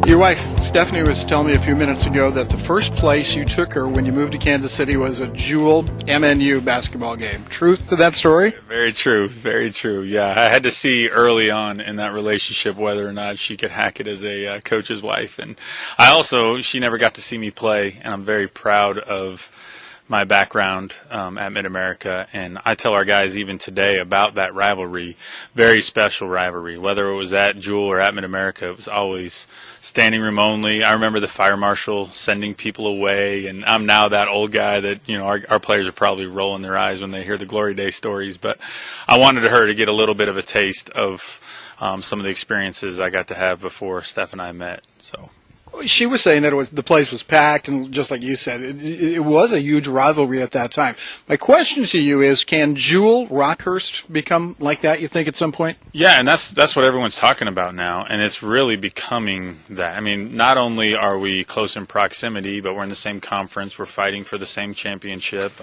Your wife, Stephanie, was telling me a few minutes ago that the first place you took her when you moved to Kansas City was a Jewel MNU basketball game. Truth to that story? Very true. Very true. Yeah, I had to see early on in that relationship whether or not she could hack it as a coach's wife. And she never got to see me play, and I'm very proud of my background at Mid-America, and I tell our guys even today about that rivalry, very special rivalry. Whether it was at Jewel or at Mid-America, it was always standing room only. I remember the fire marshal sending people away, and I'm now that old guy that, our players are probably rolling their eyes when they hear the Glory Day stories, but I wanted her to get a little bit of a taste of some of the experiences I got to have before Steph and I met, so. She was saying that the place was packed, and just like you said, it was a huge rivalry at that time. My question to you is, can Jewel Rockhurst become like that, you think, at some point? Yeah, and that's what everyone's talking about now, and it's really becoming that. I mean, not only are we close in proximity, but we're in the same conference. We're fighting for the same championship.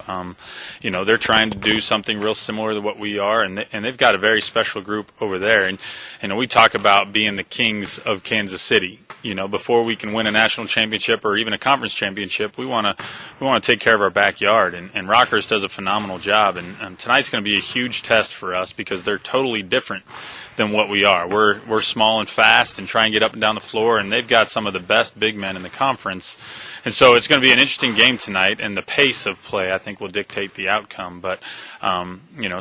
They're trying to do something real similar to what we are, and they've got a very special group over there. And we talk about being the kings of Kansas City. Before we can win a national championship or even a conference championship, we want to take care of our backyard. And Rockhurst does a phenomenal job. And tonight's going to be a huge test for us because they're totally different than what we are. We're small and fast and try and get up and down the floor, and they've got some of the best big men in the conference. And so it's going to be an interesting game tonight, and the pace of play, I think, will dictate the outcome. But,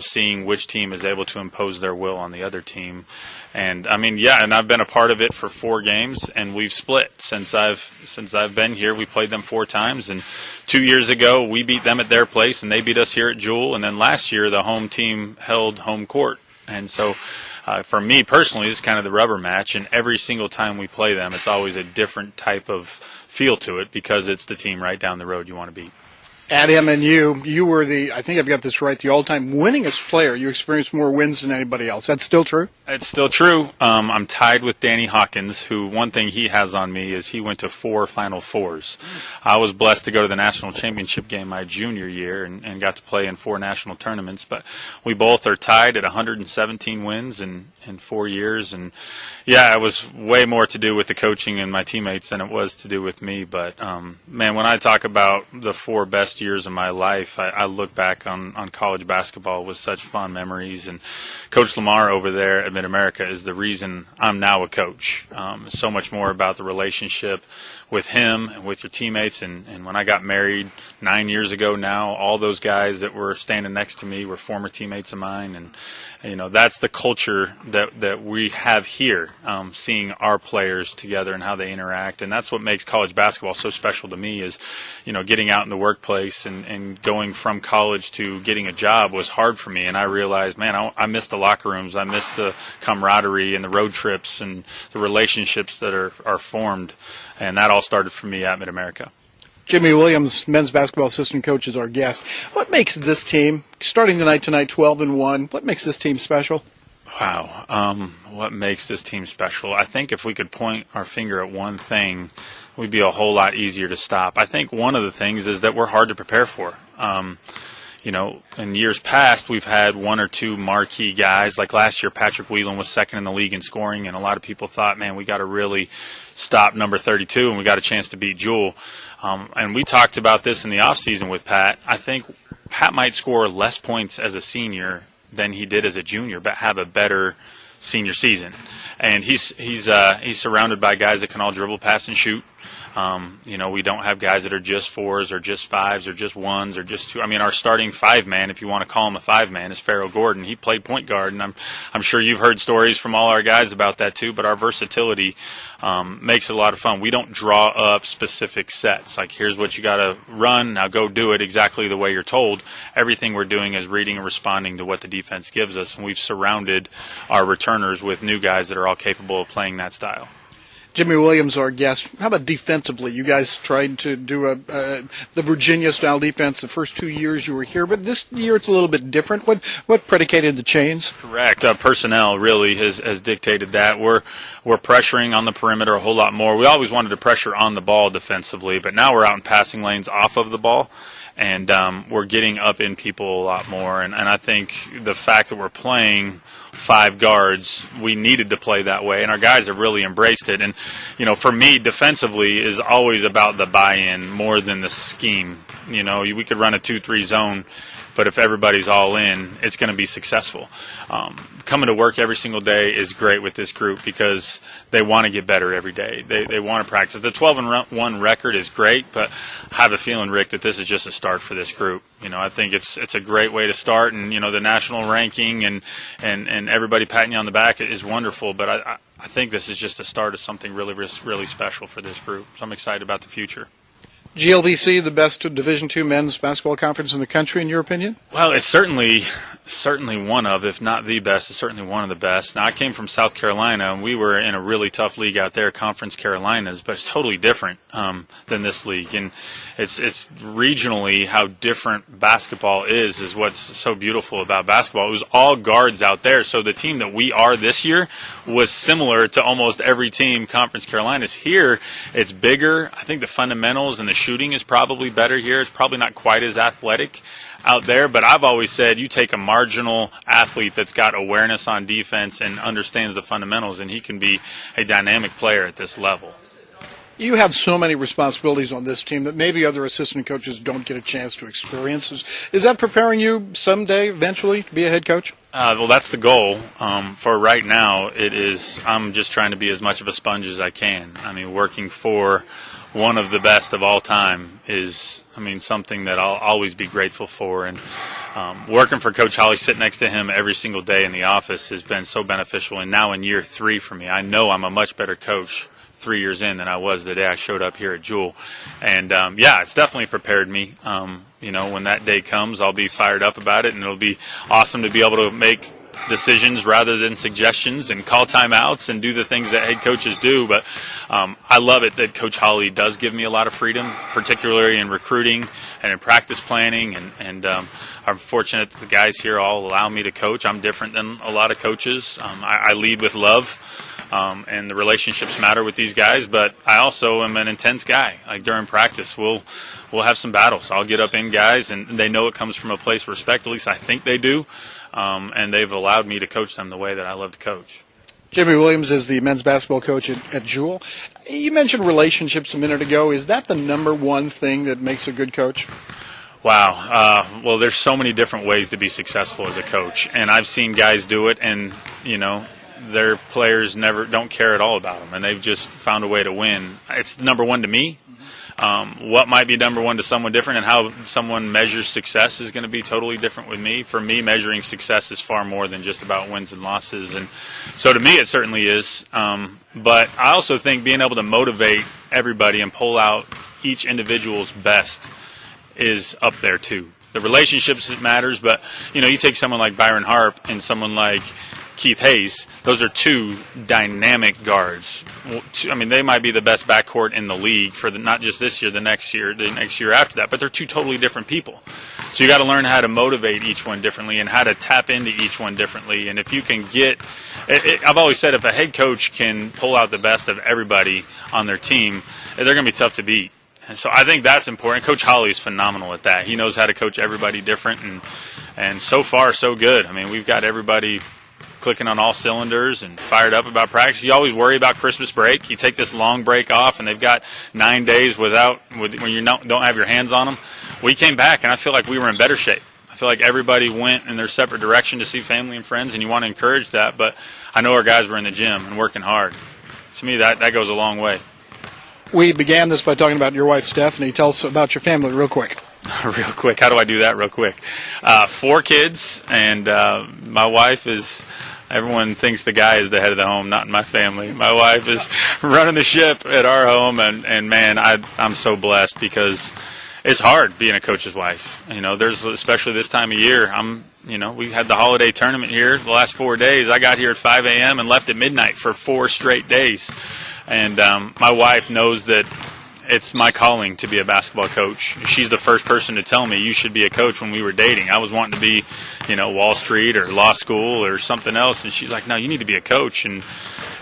seeing which team is able to impose their will on the other team. And, and I've been a part of it for 4 games, and we've split. Since I've been here, we played them 4 times. And 2 years ago, we beat them at their place, and they beat us here at Jewel. And then last year, the home team held home court. And so for me personally, it's kind of the rubber match, and every single time we play them, it's always a different type of feel to it because it's the team right down the road you want to beat. At MNU, you were I think I've got this right, the all-time winningest player. You experienced more wins than anybody else. That's still true? It's still true. I'm tied with Danny Hawkins, who one thing he has on me is he went to 4 Final Fours. I was blessed to go to the national championship game my junior year and got to play in 4 national tournaments. But we both are tied at 117 wins in 4 years. And, yeah, it was way more to do with the coaching and my teammates than it was to do with me. But, man, when I talk about the 4 best years of my life, I look back on college basketball with such fond memories. And Coach Lamar over there at Mid-America is the reason I'm now a coach. So much more about the relationship with him and with your teammates. And when I got married 9 years ago now, all those guys that were standing next to me were former teammates of mine. And, that's the culture that we have here, seeing our players together and how they interact. And that's what makes college basketball so special to me is, getting out in the workplace and going from college to getting a job was hard for me. And I realized, man, I miss the locker rooms. I miss the camaraderie and the road trips and the relationships that are formed. And that all started for me at Mid-America. Jimmie Williams, men's basketball assistant coach, is our guest. What makes this team, starting tonight, 12-1, what makes this team special? Wow. What makes this team special? I think if we could point our finger at one thing, we'd be a whole lot easier to stop. I think one of the things is that we're hard to prepare for. In years past, we've had 1 or 2 marquee guys. Like last year, Patrick Whelan was second in the league in scoring, and a lot of people thought, man, we got to really stop number 32, and we got a chance to beat Jewel. And we talked about this in the offseason with Pat. I think Pat might score less points as a senior than he did as a junior, but have a better senior season. And he's surrounded by guys that can all dribble, pass, and shoot. We don't have guys that are just 4s or just 5s or just 1s or just 2. I mean, our starting 5-man, if you want to call him a 5-man, is Farrell Gordon. He played point guard, and I'm sure you've heard stories from all our guys about that too. But our versatility makes it a lot of fun. We don't draw up specific sets. Like, here's what you got to run. Now go do it exactly the way you're told. Everything we're doing is reading and responding to what the defense gives us, and we've surrounded our returners with new guys that are all capable of playing that style. Jimmie Williams, our guest. How about defensively? You guys tried to do the Virginia-style defense the first 2 years you were here, but this year it's a little bit different. What predicated the change? Correct. Personnel really has dictated that. We're pressuring on the perimeter a whole lot more. We always wanted to pressure on the ball defensively, but now we're out in passing lanes off of the ball. and we're getting up in people a lot more. And I think the fact that we're playing 5 guards, we needed to play that way, and our guys have really embraced it. And, for me, defensively is always about the buy-in more than the scheme. We could run a 2-3 zone, but if everybody's all in, it's going to be successful. Coming to work every single day is great with this group because they want to get better every day. They want to practice. The 12-1 record is great, but I have a feeling, Rick, that this is just a start for this group. I think it's a great way to start, and the national ranking and everybody patting you on the back is wonderful. But I think this is just a start of something really, really special for this group. So I'm excited about the future. GLVC, the best Division II men's basketball conference in the country, in your opinion? Well, it's certainly one of, if not the best, it's certainly one of the best. Now, I came from South Carolina, and we were in a really tough league out there, Conference Carolinas, but it's totally different than this league. And it's regionally how different basketball is what's so beautiful about basketball. It was all guards out there, so the team that we are this year was similar to almost every team Conference Carolinas. Here, it's bigger. I think the fundamentals and the shooting is probably better here. It's probably not quite as athletic out there, but I've always said you take a marginal athlete that's got awareness on defense and understands the fundamentals, and he can be a dynamic player at this level. You have so many responsibilities on this team that maybe other assistant coaches don't get a chance to experience. Is that preparing you someday, eventually, to be a head coach? Well, that's the goal. For right now, it is. I'm just trying to be as much of a sponge as I can. I mean, working for one of the best of all time is, something that I'll always be grateful for. And working for Coach Holly, sitting next to him every single day in the office has been so beneficial. And now in year 3 for me, I know I'm a much better coach 3 years in than I was the day I showed up here at Jewel. And, it's definitely prepared me. When that day comes, I'll be fired up about it, and it'll be awesome to be able to make decisions rather than suggestions and call timeouts and do the things that head coaches do. But I love it that Coach Holly does give me a lot of freedom, particularly in recruiting and in practice planning. And I'm fortunate that the guys here all allow me to coach. I'm different than a lot of coaches. I lead with love. And the relationships matter with these guys, but I also am an intense guy. Like during practice, we'll have some battles. I'll get up in guys, and they know it comes from a place of respect. At least I think they do. And they've allowed me to coach them the way that I love to coach. Jimmie Williams is the men's basketball coach at Jewel. You mentioned relationships a minute ago. Is that the number one thing that makes a good coach? Wow. Well, there's so many different ways to be successful as a coach, and I've seen guys do it, and their players don't care at all about them, and they've just found a way to win. It's number one to me. What might be number one to someone different, and how someone measures success is going to be totally different with me. For me, measuring success is far more than just about wins and losses, and so to me it certainly is. But I also think being able to motivate everybody and pull out each individual's best is up there too. The relationships matters, but you take someone like Byron Harp and someone like Keith Hayes. Those are 2 dynamic guards. They might be the best backcourt in the league for not just this year, the next year after that, but they're 2 totally different people. So you got to learn how to motivate each one differently and how to tap into each one differently. And if you can I've always said if a head coach can pull out the best of everybody on their team, they're going to be tough to beat. And so I think that's important. Coach Holly is phenomenal at that. He knows how to coach everybody different, and so far so good. We've got everybody clicking on all cylinders and fired up about practice. You always worry about Christmas break. You take this long break off, and they've got 9 days when you don't have your hands on them. We came back, and I feel like we were in better shape. I feel like everybody went in their separate direction to see family and friends, and you want to encourage that. But I know our guys were in the gym and working hard. To me, that goes a long way. We began this by talking about your wife, Stephanie. Tell us about your family real quick. Real quick. How do I do that real quick? 4 kids, and my wife is – everyone thinks the guy is the head of the home, not in my family. My wife is running the ship at our home, and man, I'm so blessed because it's hard being a coach's wife. There's, especially this time of year, we had the holiday tournament here the last 4 days. I got here at 5 a.m. and left at midnight for 4 straight days. And my wife knows that it's my calling to be a basketball coach. She's the first person to tell me you should be a coach when we were dating. I was wanting to be, Wall Street or law school or something else, and she's like, no, you need to be a coach. And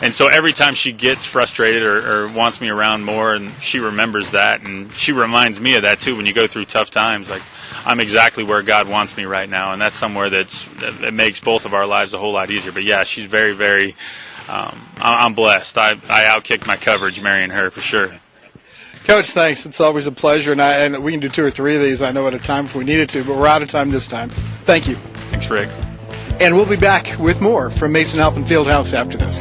And so every time she gets frustrated or wants me around more, and she remembers that, and she reminds me of that too when you go through tough times, like I'm exactly where God wants me right now, and that's somewhere that makes both of our lives a whole lot easier. But yeah, she's very, very, I'm blessed. I outkicked my coverage marrying her for sure. Coach, thanks. It's always a pleasure, and we can do 2 or 3 of these, I know, at a time if we needed to, but we're out of time this time. Thank you. Thanks, Rick. And we'll be back with more from Mason Halpin Fieldhouse after this.